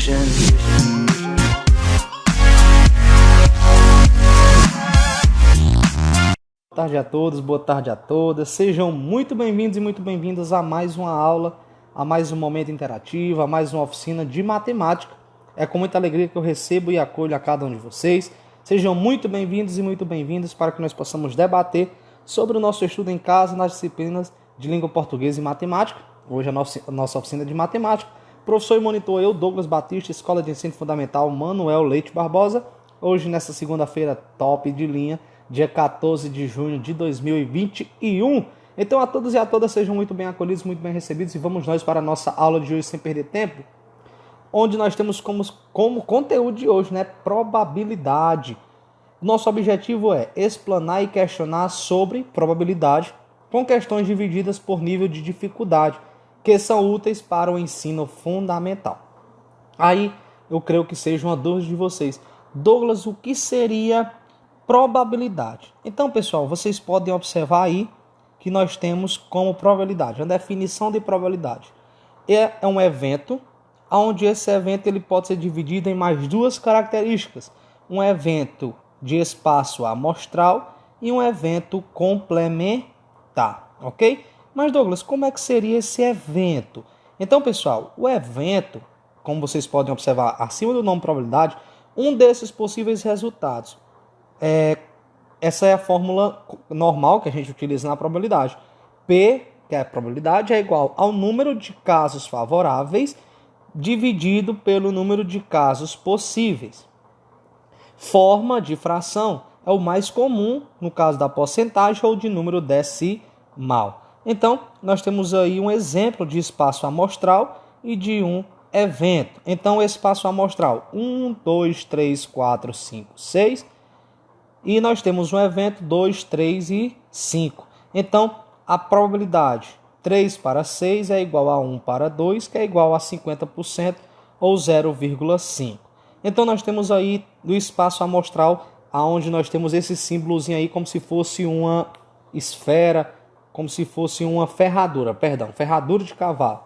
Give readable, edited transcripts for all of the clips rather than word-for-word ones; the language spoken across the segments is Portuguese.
vision. Boa tarde a todos, boa tarde a todas. Sejam muito bem-vindos e muito bem-vindas a mais uma aula, a mais um momento interativo, a mais uma oficina de matemática. É com muita alegria que eu recebo e acolho a cada um de vocês. Sejam muito bem-vindos e muito bem-vindas para que nós possamos debater sobre o nosso estudo em casa nas disciplinas de língua portuguesa e matemática. Hoje a nossa oficina de matemática. Professor e monitor eu, Douglas Batista, Escola de Ensino Fundamental Manuel Leite Barbosa. Hoje, nessa segunda-feira top de linha, dia 14 de junho de 2021. Então, a todos e a todas, sejam muito bem acolhidos, muito bem recebidos. E vamos nós para a nossa aula de hoje, sem perder tempo, onde nós temos como conteúdo de hoje, probabilidade. Nosso objetivo é explanar e questionar sobre probabilidade, com questões divididas por nível de dificuldade, que são úteis para o ensino fundamental. Aí, eu creio que seja uma dúvida de vocês. Douglas, o que seria probabilidade? Então, pessoal, vocês podem observar aí que nós temos como probabilidade, a definição de probabilidade. É um evento, onde esse evento ele pode ser dividido em mais duas características. Um evento de espaço amostral e um evento complementar, ok? Mas, Douglas, como é que seria esse evento? Então, pessoal, o evento, como vocês podem observar acima do nome probabilidade, um desses possíveis resultados. Essa é a fórmula normal que a gente utiliza na probabilidade. P, que é a probabilidade, é igual ao número de casos favoráveis dividido pelo número de casos possíveis. Forma de fração é o mais comum no caso da porcentagem ou de número decimal. Então, nós temos aí um exemplo de espaço amostral e de um evento. Então, o espaço amostral 1, 2, 3, 4, 5, 6. E nós temos um evento 2, 3 e 5. Então, a probabilidade 3 para 6 é igual a 1 para 2, que é igual a 50% ou 0,5. Então, nós temos aí do espaço amostral, onde nós temos esse símbolozinho aí como se fosse uma esfera, como se fosse uma ferradura de cavalo.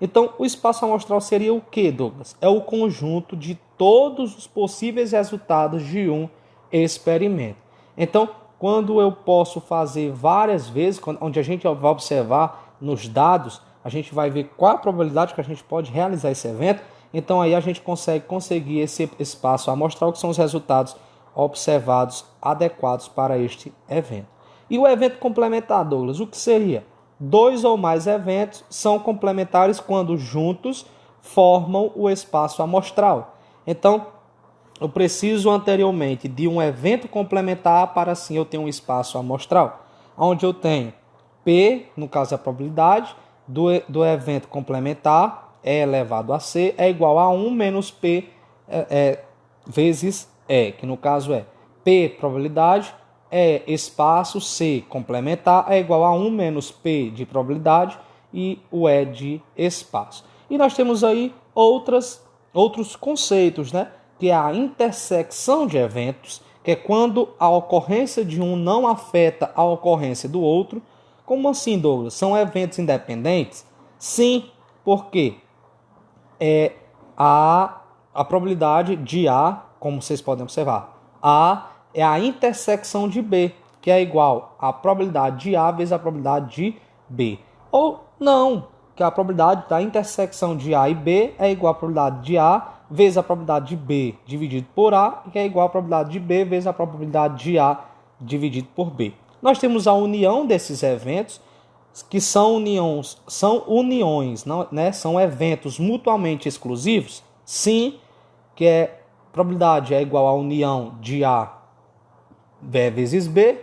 Então, o espaço amostral seria o que, Douglas? É o conjunto de todos os possíveis resultados de um experimento. Então, quando eu posso fazer várias vezes, onde a gente vai observar nos dados, a gente vai ver qual a probabilidade que a gente pode realizar esse evento. Então, aí a gente conseguir esse espaço amostral, que são os resultados observados adequados para este evento. E o evento complementar, Douglas, o que seria? Dois ou mais eventos são complementares quando juntos formam o espaço amostral. Então, eu preciso anteriormente de um evento complementar para assim eu ter um espaço amostral, onde eu tenho P, no caso a probabilidade, do evento complementar, E elevado a C, é igual a 1 menos P vezes E, que no caso é P, probabilidade, E, espaço, C, complementar, é igual a 1 menos P de probabilidade e o E de espaço. E nós temos aí outros conceitos, que é a intersecção de eventos, que é quando a ocorrência de um não afeta a ocorrência do outro. Como assim, Douglas? São eventos independentes? Sim, porque a probabilidade de A, como vocês podem observar, A é a intersecção de B, que é igual à probabilidade de A vezes a probabilidade de B. Ou não, que a probabilidade da intersecção de A e B é igual à probabilidade de A vezes a probabilidade de B dividido por A, que é igual à probabilidade de B vezes a probabilidade de A dividido por B. Nós temos a união desses eventos, que são uniões, são eventos mutuamente exclusivos. Sim, que probabilidade é igual à união de A vezes B,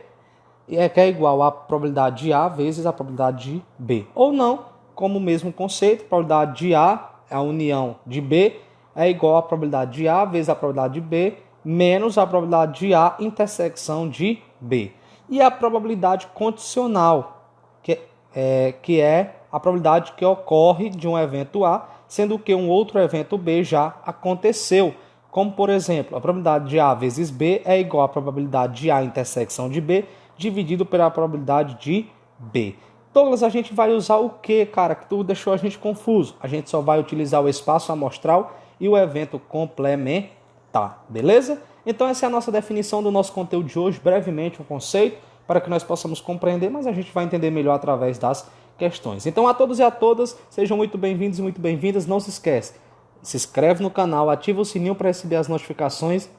que é igual à probabilidade de A vezes a probabilidade de B. Ou não, como o mesmo conceito, a probabilidade de A, a união de B, é igual à probabilidade de A vezes a probabilidade de B, menos a probabilidade de A intersecção de B. E a probabilidade condicional, que é a probabilidade que ocorre de um evento A, sendo que um outro evento B já aconteceu. Como, por exemplo, a probabilidade de A vezes B é igual à probabilidade de A intersecção de B, dividido pela probabilidade de B. Douglas, a gente vai usar o que, cara? Que tu deixou a gente confuso. A gente só vai utilizar o espaço amostral e o evento complementar, beleza? Então essa é a nossa definição do nosso conteúdo de hoje, brevemente um conceito, para que nós possamos compreender, mas a gente vai entender melhor através das questões. Então a todos e a todas, sejam muito bem-vindos e muito bem-vindas. Não se esquece, se inscreve no canal, ativa o sininho para receber as notificações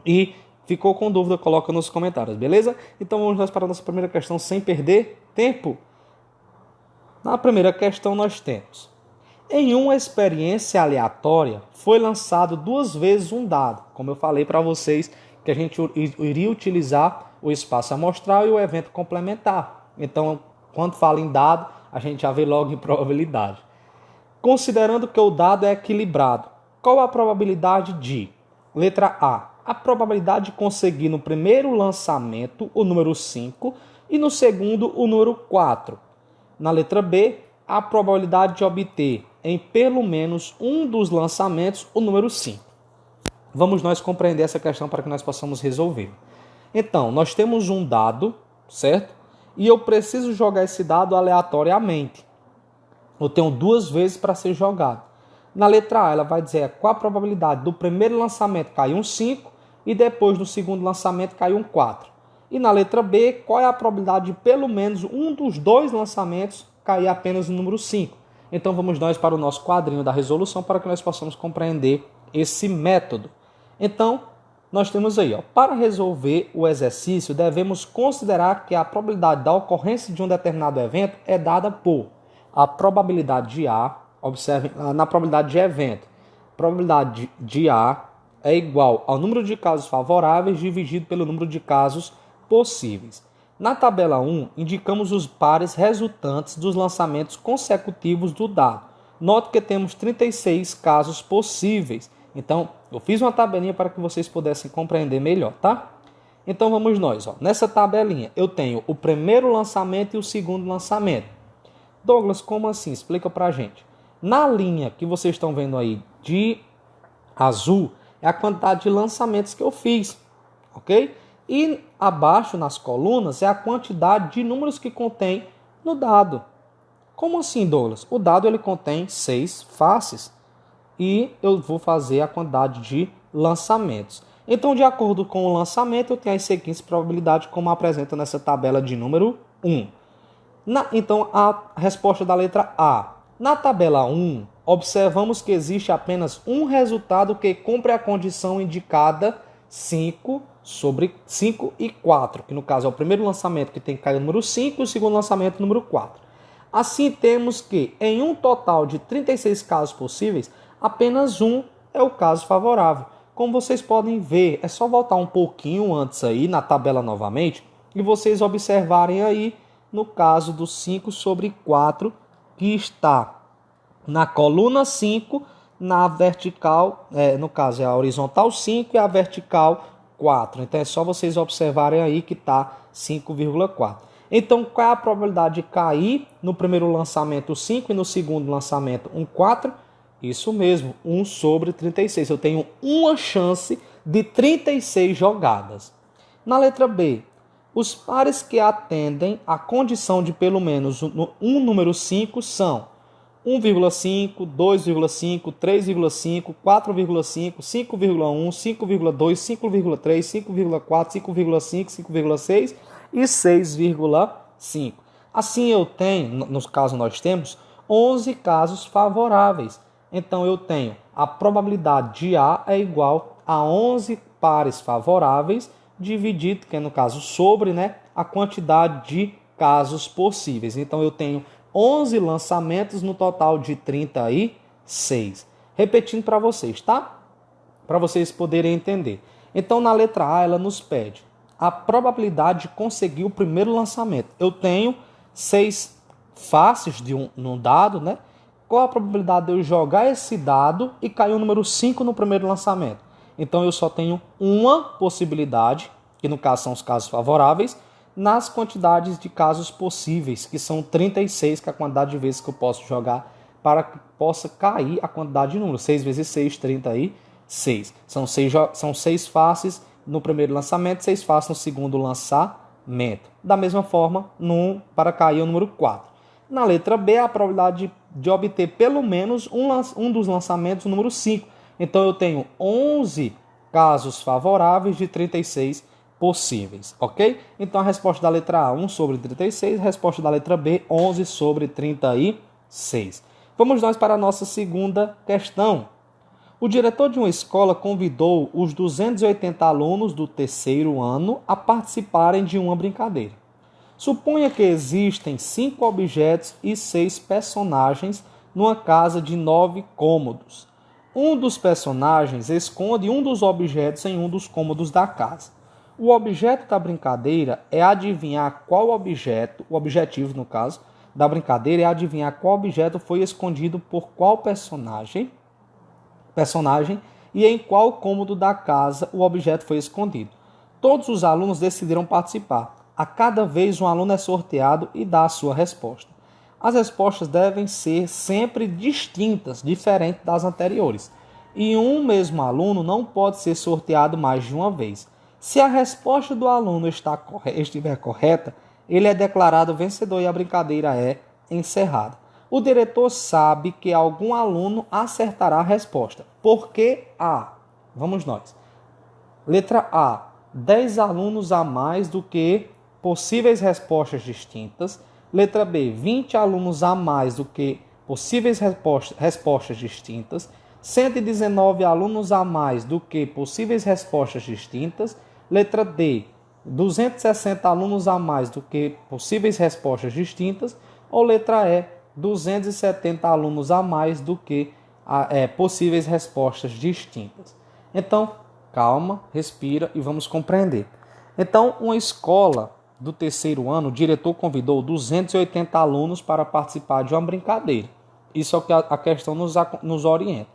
e ficou com dúvida, coloca nos comentários, beleza? Então vamos nós para a nossa primeira questão sem perder tempo. Na primeira questão nós temos: em uma experiência aleatória foi lançado 2 vezes um dado. Como eu falei para vocês que a gente iria utilizar o espaço amostral e o evento complementar. Então, quando fala em dado, a gente já vê logo em probabilidade. Considerando que o dado é equilibrado, qual a probabilidade de? Letra A. A probabilidade de conseguir no primeiro lançamento o número 5 e no segundo o número 4. Na letra B, a probabilidade de obter em pelo menos um dos lançamentos o número 5. Vamos nós compreender essa questão para que nós possamos resolver. Então, nós temos um dado, certo? E eu preciso jogar esse dado aleatoriamente. Eu tenho 2 vezes para ser jogado. Na letra A, ela vai dizer qual a probabilidade do primeiro lançamento cair um 5 e depois do segundo lançamento cair um 4. E na letra B, qual é a probabilidade de pelo menos um dos 2 lançamentos cair apenas o número 5. Então vamos nós para o nosso quadrinho da resolução para que nós possamos compreender esse método. Então, nós temos aí, para resolver o exercício, devemos considerar que a probabilidade da ocorrência de um determinado evento é dada por a probabilidade de A, observem, na probabilidade de evento, a probabilidade de A é igual ao número de casos favoráveis dividido pelo número de casos possíveis. Na tabela 1, indicamos os pares resultantes dos lançamentos consecutivos do dado. Note que temos 36 casos possíveis. Então, eu fiz uma tabelinha para que vocês pudessem compreender melhor, tá? Então, vamos nós. Nessa tabelinha, eu tenho o primeiro lançamento e o segundo lançamento. Douglas, como assim? Explica pra gente. Na linha que vocês estão vendo aí de azul, é a quantidade de lançamentos que eu fiz, ok? E abaixo, nas colunas, é a quantidade de números que contém no dado. Como assim, Douglas? O dado ele contém 6 faces e eu vou fazer a quantidade de lançamentos. Então, de acordo com o lançamento, eu tenho as seguintes probabilidades, como apresenta nessa tabela de número 1. Então, a resposta da letra A. Na tabela 1, observamos que existe apenas um resultado que cumpre a condição indicada 5 sobre 5 e 4, que no caso é o primeiro lançamento que tem que cair o número 5 e o segundo lançamento o número 4. Assim, temos que em um total de 36 casos possíveis, apenas um é o caso favorável. Como vocês podem ver, é só voltar um pouquinho antes aí na tabela novamente e vocês observarem aí no caso do 5 sobre 4, que está na coluna 5, na vertical, no caso é a horizontal 5 e a vertical 4. Então é só vocês observarem aí que está 5,4. Então qual é a probabilidade de cair no primeiro lançamento 5 e no segundo lançamento 4? Isso mesmo, 1 sobre 36. Eu tenho uma chance de 36 jogadas. Na letra B, os pares que atendem à condição de pelo menos um número 5 são 1,5, 2,5, 3,5, 4,5, 5,1, 5,2, 5,3, 5,4, 5,5, 5,6 e 6,5. Assim eu tenho, no caso nós temos, 11 casos favoráveis. Então eu tenho a probabilidade de A é igual a 11 pares favoráveis dividido, que é no caso sobre, a quantidade de casos possíveis. Então eu tenho 11 lançamentos no total de 36. Repetindo para vocês, tá? Para vocês poderem entender. Então na letra A ela nos pede a probabilidade de conseguir o primeiro lançamento. Eu tenho 6 faces de um dado, Qual a probabilidade de eu jogar esse dado e cair o número 5 no primeiro lançamento? Então eu só tenho uma possibilidade, que no caso são os casos favoráveis, nas quantidades de casos possíveis, que são 36, que é a quantidade de vezes que eu posso jogar para que possa cair a quantidade de números. 6 vezes 6, 36. São 6 faces no primeiro lançamento, 6 faces no segundo lançamento. Da mesma forma, para cair o número 4. Na letra B, a probabilidade de obter pelo menos um dos lançamentos, o número 5, Então, eu tenho 11 casos favoráveis de 36 possíveis, ok? Então, a resposta da letra A, 1 sobre 36, a resposta da letra B, 11 sobre 36. Vamos nós para a nossa segunda questão. O diretor de uma escola convidou os 280 alunos do terceiro ano a participarem de uma brincadeira. Suponha que existem 5 objetos e 6 personagens numa casa de 9 cômodos. Um dos personagens esconde um dos objetos em um dos cômodos da casa. O objeto da brincadeira é adivinhar qual objeto, o objetivo no caso, da brincadeira é adivinhar qual objeto foi escondido por qual personagem e em qual cômodo da casa o objeto foi escondido. Todos os alunos decidiram participar. A cada vez um aluno é sorteado e dá a sua resposta. As respostas devem ser sempre distintas, diferentes das anteriores. E um mesmo aluno não pode ser sorteado mais de uma vez. Se a resposta do aluno estiver correta, ele é declarado vencedor e a brincadeira é encerrada. O diretor sabe que algum aluno acertará a resposta. Por que A? Vamos nós. Letra A. 10 alunos a mais do que possíveis respostas distintas. Letra B. 20 alunos a mais do que possíveis respostas distintas. 119 alunos a mais do que possíveis respostas distintas. Letra D. 260 alunos a mais do que possíveis respostas distintas. Ou letra E. 270 alunos a mais do que possíveis respostas distintas. Então, calma, respira e vamos compreender. Então, uma escola do terceiro ano, o diretor convidou 280 alunos para participar de uma brincadeira. Isso é o que a questão nos orienta.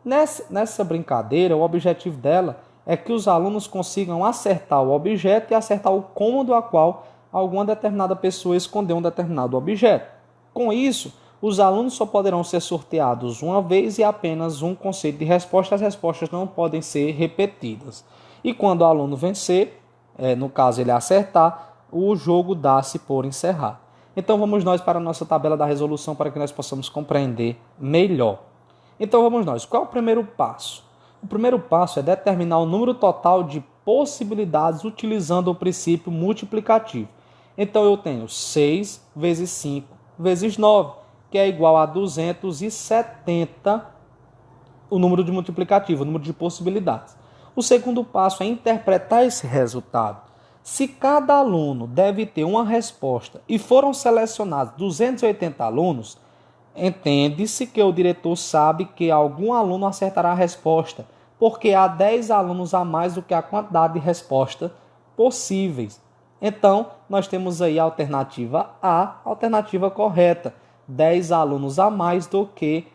Nessa brincadeira, o objetivo dela é que os alunos consigam acertar o objeto e acertar o cômodo a qual alguma determinada pessoa escondeu um determinado objeto. Com isso, os alunos só poderão ser sorteados uma vez e apenas um conceito de resposta. As respostas não podem ser repetidas. E quando o aluno vencer, no caso ele acertar, o jogo dá-se por encerrado. Então vamos nós para a nossa tabela da resolução para que nós possamos compreender melhor. Então vamos nós. Qual é o primeiro passo? O primeiro passo é determinar o número total de possibilidades utilizando o princípio multiplicativo. Então eu tenho 6 vezes 5 vezes 9, que é igual a 270, o número de multiplicativo, o número de possibilidades. O segundo passo é interpretar esse resultado. Se cada aluno deve ter uma resposta e foram selecionados 280 alunos, entende-se que o diretor sabe que algum aluno acertará a resposta, porque há 10 alunos a mais do que a quantidade de respostas possíveis. Então, nós temos aí a alternativa A, a alternativa correta. 10 alunos a mais do que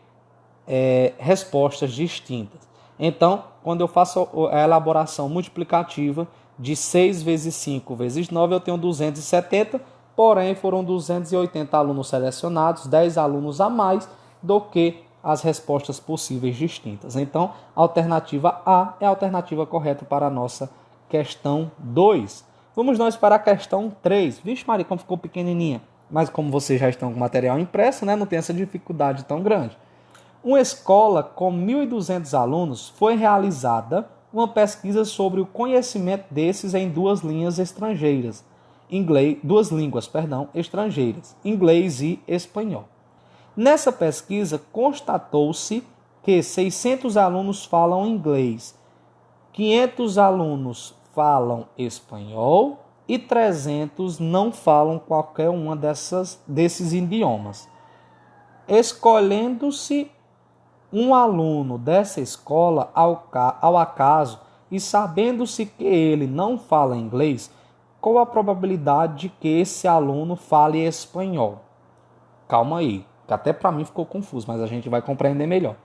respostas distintas. Então, quando eu faço a elaboração multiplicativa de 6 vezes 5 vezes 9, eu tenho 270, porém foram 280 alunos selecionados, 10 alunos a mais do que as respostas possíveis distintas. Então, a alternativa A é a alternativa correta para a nossa questão 2. Vamos nós para a questão 3. Vixe, Maria, como ficou pequenininha. Mas como vocês já estão com material impresso, não tem essa dificuldade tão grande. Uma escola com 1.200 alunos foi realizada uma pesquisa sobre o conhecimento desses em duas línguas estrangeiras, inglês e espanhol. Nessa pesquisa, constatou-se que 600 alunos falam inglês, 500 alunos falam espanhol e 300 não falam qualquer uma desses idiomas. Escolhendo-se um aluno dessa escola ao acaso e sabendo-se que ele não fala inglês, qual a probabilidade de que esse aluno fale espanhol? Calma aí, que até para mim ficou confuso, mas a gente vai compreender melhor.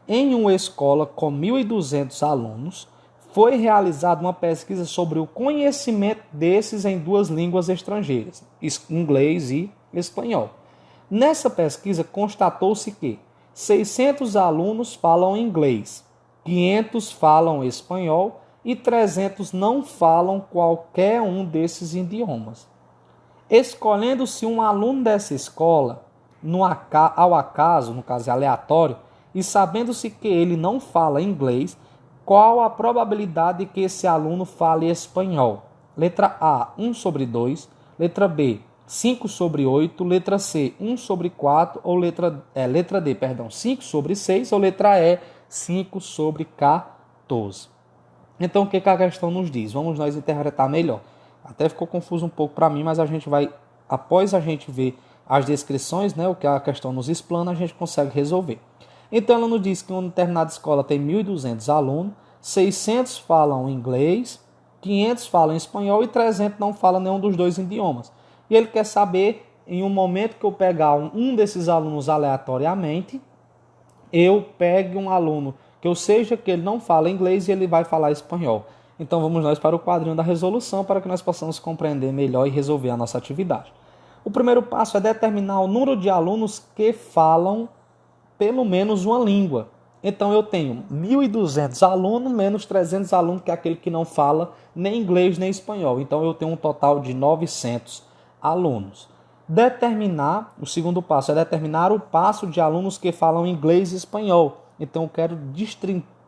Em uma escola com 1.200 alunos, foi realizada uma pesquisa sobre o conhecimento desses em duas línguas estrangeiras, inglês e espanhol. Nessa pesquisa, constatou-se que 600 alunos falam inglês, 500 falam espanhol e 300 não falam qualquer um desses idiomas. Escolhendo-se um aluno dessa escola, ao acaso, no caso aleatório, e sabendo-se que ele não fala inglês, qual a probabilidade de que esse aluno fale espanhol? Letra A, 1 sobre 2. Letra B, 5 sobre 8. Letra C, 1 sobre 4. Ou letra D, 5 sobre 6. Ou letra E, 5 sobre 14. Então, o que a questão nos diz? Vamos nós interpretar melhor. Até ficou confuso um pouco para mim, mas a gente vai, após a gente ver as descrições, né, o que a questão nos explana, a gente consegue resolver. Então, ela nos diz que uma determinada escola tem 1.200 alunos, 600 falam inglês, 500 falam espanhol e 300 não falam nenhum dos dois idiomas. E ele quer saber, em um momento que eu pegar um desses alunos aleatoriamente, eu pegue um aluno que eu seja que ele não fala inglês e ele vai falar espanhol. Então vamos nós para o quadrinho da resolução para que nós possamos compreender melhor e resolver a nossa atividade. O primeiro passo é determinar o número de alunos que falam pelo menos uma língua. Então eu tenho 1.200 alunos menos 300 alunos, que é aquele que não fala nem inglês nem espanhol. Então eu tenho um total de 900 alunos. O segundo passo é determinar o passo de alunos que falam inglês e espanhol. Então eu quero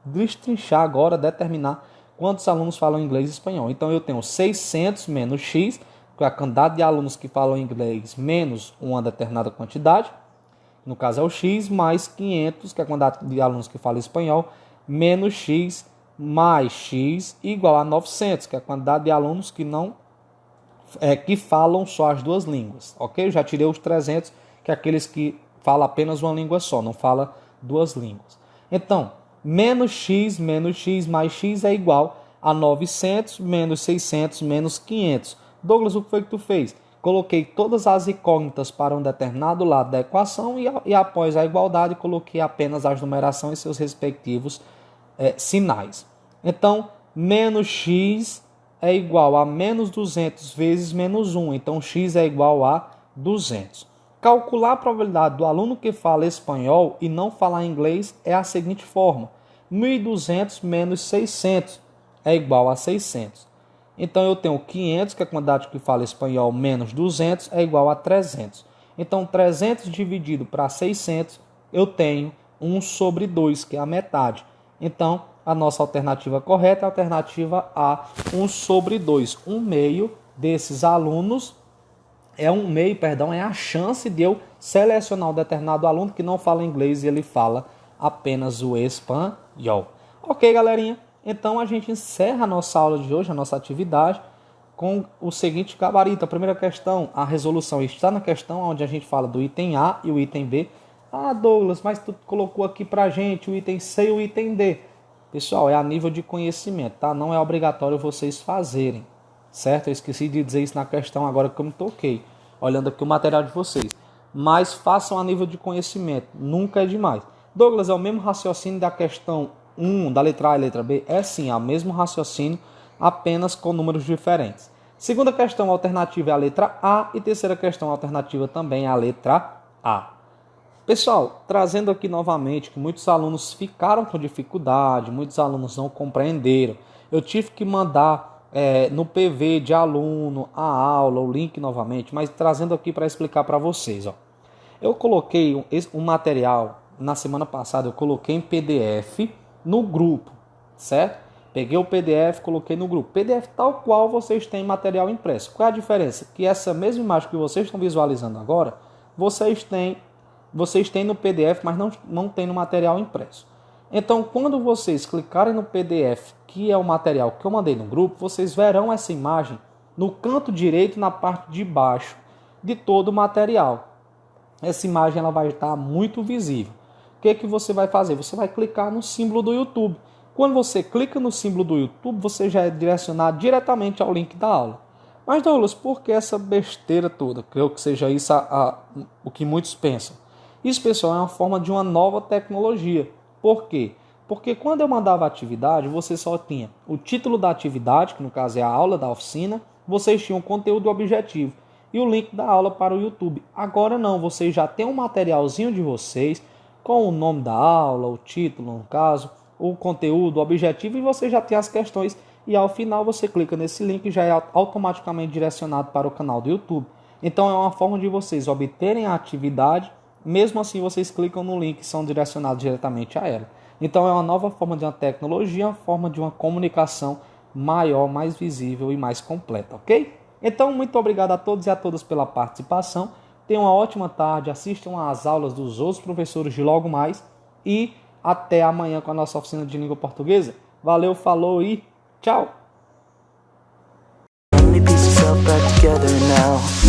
destrinchar agora, determinar quantos alunos falam inglês e espanhol. Então eu tenho 600 menos x, que é a quantidade de alunos que falam inglês menos uma determinada quantidade, no caso é o x, mais 500, que é a quantidade de alunos que falam espanhol, menos x, mais x, igual a 900, que é a quantidade de alunos que falam só as duas línguas. Ok? Eu já tirei os 300, que é aqueles que falam apenas uma língua só, não fala duas línguas. Então, menos x mais x é igual a 900 menos 600 menos 500. Douglas, o que foi que tu fez? Coloquei todas as incógnitas para um determinado lado da equação e após a igualdade coloquei apenas as numerações e seus respectivos sinais. Então, menos x é igual a menos 200 vezes menos 1. Então, x é igual a 200. Calcular a probabilidade do aluno que fala espanhol e não falar inglês é a seguinte forma. 1.200 menos 600 é igual a 600. Então, eu tenho 500, que é a quantidade que fala espanhol, menos 200 é igual a 300. Então, 300 dividido para 600, eu tenho 1 sobre 2, que é a metade. Então, a nossa alternativa correta é a alternativa A, 1 sobre 2. Um meio desses alunos é a chance de eu selecionar um determinado aluno que não fala inglês e ele fala apenas o espanhol. Ok, galerinha? Então a gente encerra a nossa aula de hoje, a nossa atividade, com o seguinte gabarito. A primeira questão, a resolução está na questão onde a gente fala do item A e o item B. Ah, Douglas, mas tu colocou aqui pra gente o item C e o item D. Pessoal, é a nível de conhecimento, tá? Não é obrigatório vocês fazerem, certo? Eu esqueci de dizer isso na questão agora que eu me toquei, olhando aqui o material de vocês. Mas façam a nível de conhecimento, nunca é demais. Douglas, é o mesmo raciocínio da questão 1, da letra A e letra B? É sim, é o mesmo raciocínio, apenas com números diferentes. Segunda questão alternativa é a letra A e terceira questão alternativa também é a letra A. Pessoal, trazendo aqui novamente que muitos alunos ficaram com dificuldade, muitos alunos não compreenderam. Eu tive que mandar no PV de aluno a aula, o link novamente, mas trazendo aqui para explicar para vocês. Ó. Eu coloquei um material, na semana passada eu coloquei em PDF no grupo, certo? Peguei o PDF, coloquei no grupo. PDF tal qual vocês têm material impresso. Qual é a diferença? Que essa mesma imagem que vocês estão visualizando agora, vocês têm no PDF, mas não tem no material impresso. Então, quando vocês clicarem no PDF, que é o material que eu mandei no grupo, vocês verão essa imagem no canto direito, na parte de baixo de todo o material. Essa imagem ela vai estar muito visível. O que você vai fazer? Você vai clicar no símbolo do YouTube. Quando você clica no símbolo do YouTube, você já é direcionado diretamente ao link da aula. Mas, Douglas, por que essa besteira toda? Creio que seja isso o que muitos pensam. Isso, pessoal, é uma forma de uma nova tecnologia. Por quê? Porque quando eu mandava a atividade, você só tinha o título da atividade, que no caso é a aula da oficina, vocês tinham o conteúdo objetivo e o link da aula para o YouTube. Agora não, vocês já têm um materialzinho de vocês, com o nome da aula, o título, no caso, o conteúdo, o objetivo, e você já tem as questões, e ao final você clica nesse link e já é automaticamente direcionado para o canal do YouTube. Então é uma forma de vocês obterem a atividade Mesmo assim, vocês clicam no link e são direcionados diretamente a ela. Então é uma nova forma de uma tecnologia, uma forma de uma comunicação maior, mais visível e mais completa, ok? Então, muito obrigado a todos e a todas pela participação. Tenham uma ótima tarde, assistam às aulas dos outros professores de logo mais e até amanhã com a nossa oficina de língua portuguesa. Valeu, falou e tchau! Pieces up back together now.